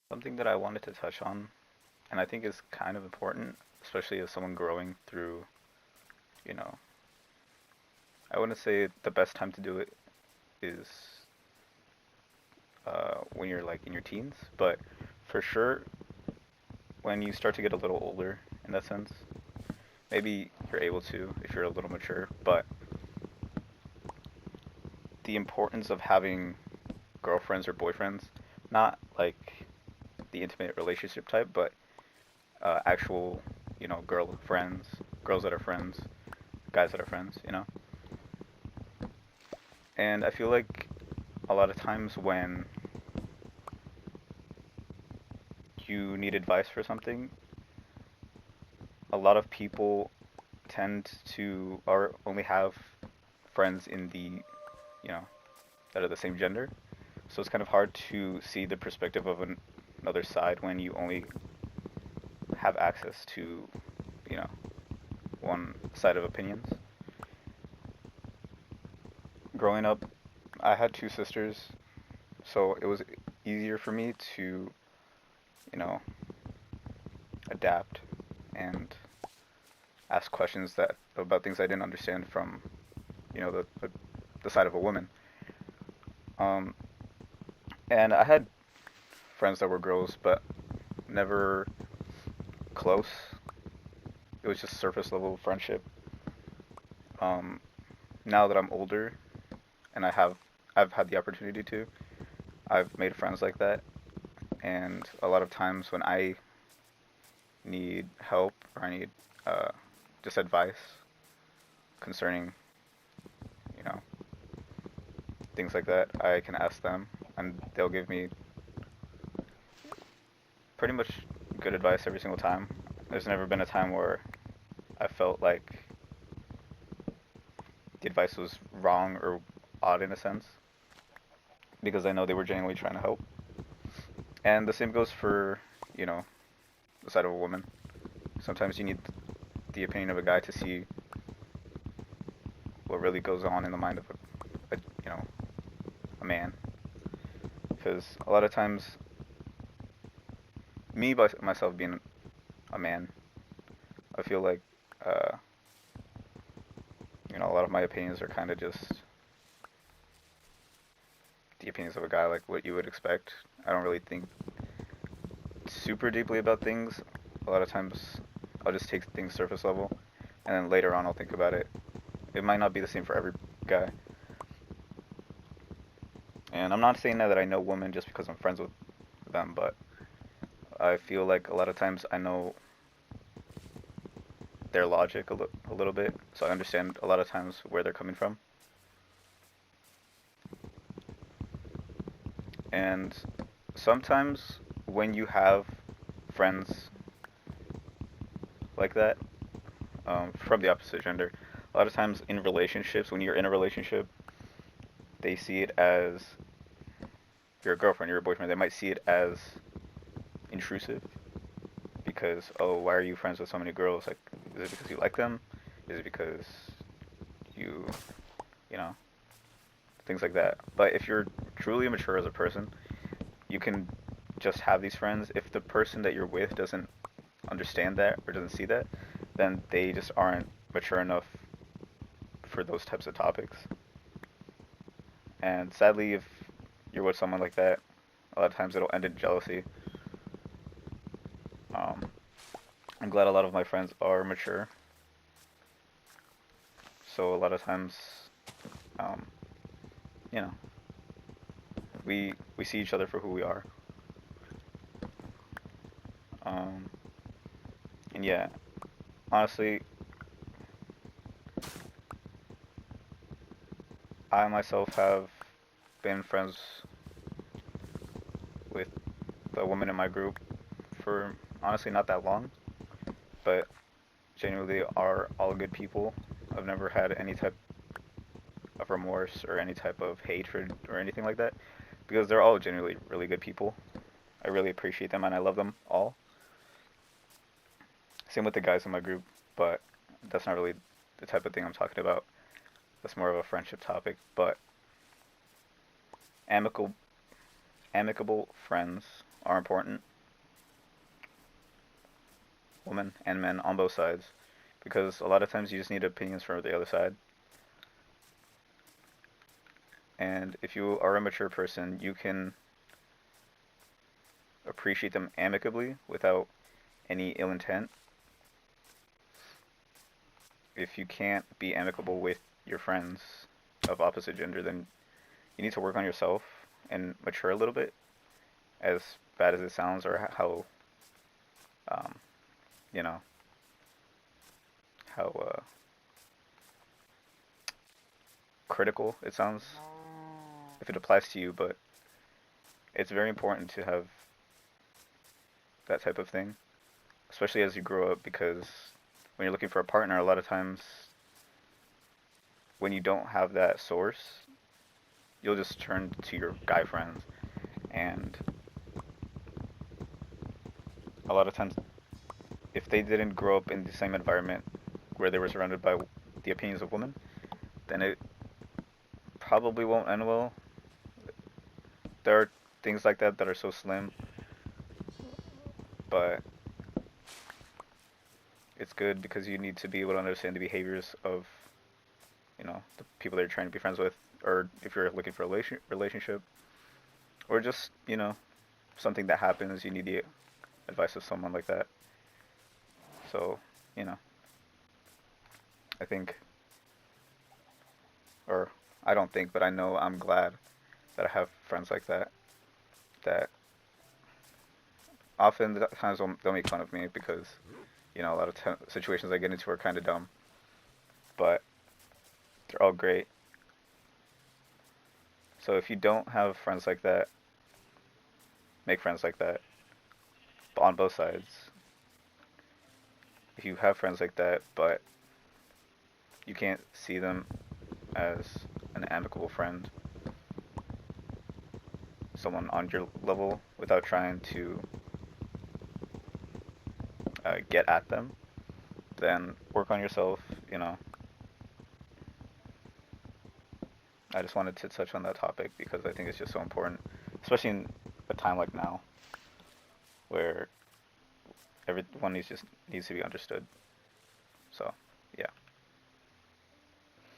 Something that I wanted to touch on, and I think is kind of important, especially as someone growing through, you know, I wouldn't say the best time to do it is when you're like in your teens, but for sure when you start to get a little older in that sense, maybe you're able to if you're a little mature, but the importance of having girlfriends or boyfriends, not like the intimate relationship type, but actual, girl friends, girls that are friends, guys that are friends, And I feel like a lot of times when you need advice for something, a lot of people tend to or only have friends in you know, that are the same gender. So it's kind of hard to see the perspective of another side when you only have access to, you know, one side of opinions. Growing up, I had two sisters, so it was easier for me to, you know, adapt and ask questions that about things I didn't understand from, the side of a woman. Um, and I had friends that were girls, but never close. It was just surface level friendship. Um, Now that I'm older and I've had the opportunity to, I've made friends like that. And a lot of times when I need help or I need uh, just advice concerning, you know, things like that, I can ask them and they'll give me pretty much good advice every single time. There's never been a time where I felt like the advice was wrong or odd in a sense because I know they were genuinely trying to help. And the same goes for, you know, the side of a woman. Sometimes you need the opinion of a guy to see what really goes on in the mind of a man. Because a lot of times, me by myself being a man, I feel like, uh, a lot of my opinions are kind of just the opinions of a guy, like what you would expect. I don't really think super deeply about things. A lot of times, I'll just take things surface level, and then later on, I'll think about it. It might not be the same for every guy. And I'm not saying that I know women just because I'm friends with them, but I feel like a lot of times I know their logic a little bit, so I understand a lot of times where they're coming from. And sometimes when you have friends like that, from the opposite gender, a lot of times in relationships, when you're in a relationship, they see it as your girlfriend, your boyfriend, they might see it as intrusive because, oh, why are you friends with so many girls? Like, is it because you like them? Is it because you, you know, things like that? But if you're truly mature as a person, you can just have these friends. If the person that you're with doesn't understand that or doesn't see that, then they just aren't mature enough for those types of topics. And sadly, if you're with someone like that, a lot of times it'll end in jealousy. Um, I'm glad a lot of my friends are mature, so a lot of times, um, you know, we see each other for who we are. Um, and yeah, honestly, I myself have been friends with the women in my group for honestly not that long, but genuinely are all good people. I've never had any type of remorse or any type of hatred or anything like that because they're all genuinely really good people. I really appreciate them and I love them all. Same with the guys in my group, but that's not really the type of thing I'm talking about. That's more of a friendship topic. But amicable, amicable friends are important, women and men on both sides, because a lot of times you just need opinions from the other side. And if you are a mature person, you can appreciate them amicably without any ill intent. If you can't be amicable with your friends of opposite gender, then you need to work on yourself and mature a little bit, as bad as it sounds, or how, um, you know, how critical it sounds if it applies to you, but it's very important to have that type of thing, especially as you grow up, because when you're looking for a partner, a lot of times when you don't have that source, you'll just turn to your guy friends, and a lot of times if they didn't grow up in the same environment where they were surrounded by the opinions of women, then it probably won't end well. There are things like that that are so slim, but it's good because you need to be able to understand the behaviors of, the people that you're trying to be friends with, or if you're looking for a relationship, or just, something that happens, you need the advice of someone like that. So, you know, I think, or I don't think, but I know I'm glad that I have friends like that, that often the times they'll make fun of me because, a lot of situations I get into are kind of dumb, but they're all great. So if you don't have friends like that, make friends like that, but on both sides. If you have friends like that, but you can't see them as an amicable friend, someone on your level, without trying to get at them, then work on yourself. I just wanted to touch on that topic because I think it's just so important, especially in a time like now, where everyone needs to be understood. So.